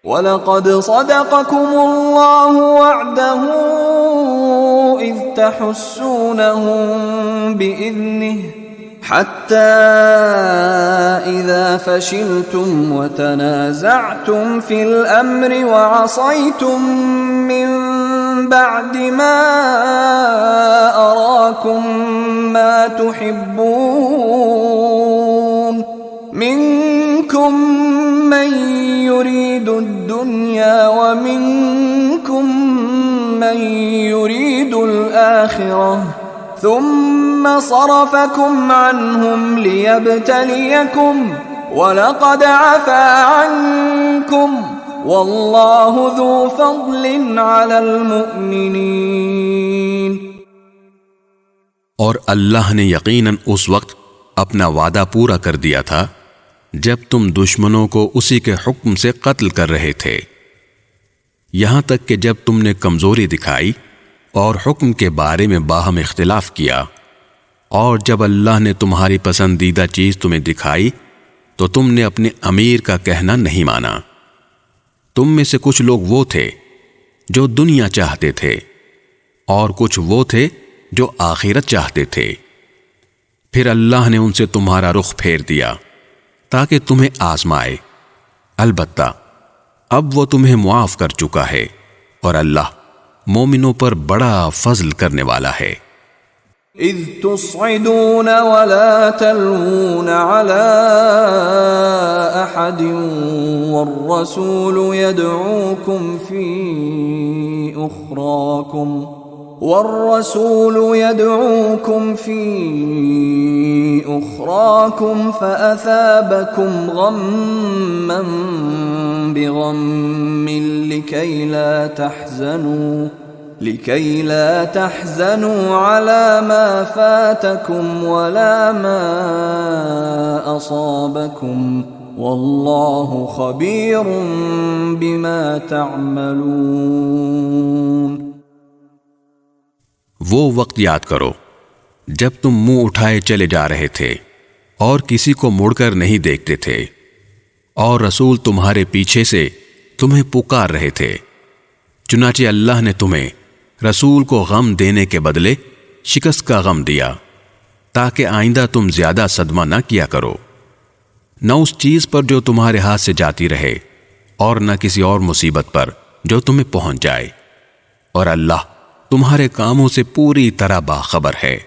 وَلَقَدْ صَدَقَكُمُ اللَّهُ وَعْدَهُ إِذْ تَحُسُّونَهُم بِإِذْنِهِ حَتَّى إِذَا فَشِلْتُمْ وَتَنَازَعْتُمْ فِي الْأَمْرِ وَعَصَيْتُمْ مِنْ بَعْدِ مَا أَرَاكُمْ مَا تُحِبُّونَ مِنْكُمْ مَنْ يُرِيدُ الدُّنْيَا وَمِنْكُمْ مَنْ يُرِيدُ الْآخِرَةَ ثُمَّ صَرَفَكُمْ عَنْهُمْ لِيَبْتَلِيَكُمْ وَلَقَدْ عَفَا عَنْكُمْ وَاللَّهُ ذُو فَضْلٍ عَلَى الْمُؤْمِنِينَ۔ اور اللہ نے یقیناً اس وقت اپنا وعدہ پورا کر دیا تھا جب تم دشمنوں کو اسی کے حکم سے قتل کر رہے تھے، یہاں تک کہ جب تم نے کمزوری دکھائی اور حکم کے بارے میں باہم اختلاف کیا، اور جب اللہ نے تمہاری پسندیدہ چیز تمہیں دکھائی تو تم نے اپنے امیر کا کہنا نہیں مانا۔ تم میں سے کچھ لوگ وہ تھے جو دنیا چاہتے تھے اور کچھ وہ تھے جو آخرت چاہتے تھے، پھر اللہ نے ان سے تمہارا رخ پھیر دیا تاکہ تمہیں آزمائے، البتہ اب وہ تمہیں معاف کر چکا ہے اور اللہ مومنوں پر بڑا فضل کرنے والا ہے۔ اذ تصعدون ولا تلوون على احد والرسول يدعوكم في أخراكم فأثابكم غما بغم لكي لا تحزنوا على ما فاتكم ولا ما أصابكم والله خبير بما تعملون۔ وہ وقت یاد کرو جب تم منہ اٹھائے چلے جا رہے تھے اور کسی کو مڑ کر نہیں دیکھتے تھے، اور رسول تمہارے پیچھے سے تمہیں پکار رہے تھے، چنانچہ اللہ نے تمہیں رسول کو غم دینے کے بدلے شکست کا غم دیا تاکہ آئندہ تم زیادہ صدمہ نہ کیا کرو، نہ اس چیز پر جو تمہارے ہاتھ سے جاتی رہے اور نہ کسی اور مصیبت پر جو تمہیں پہنچ جائے، اور اللہ تمہارے کاموں سے پوری طرح باخبر ہے۔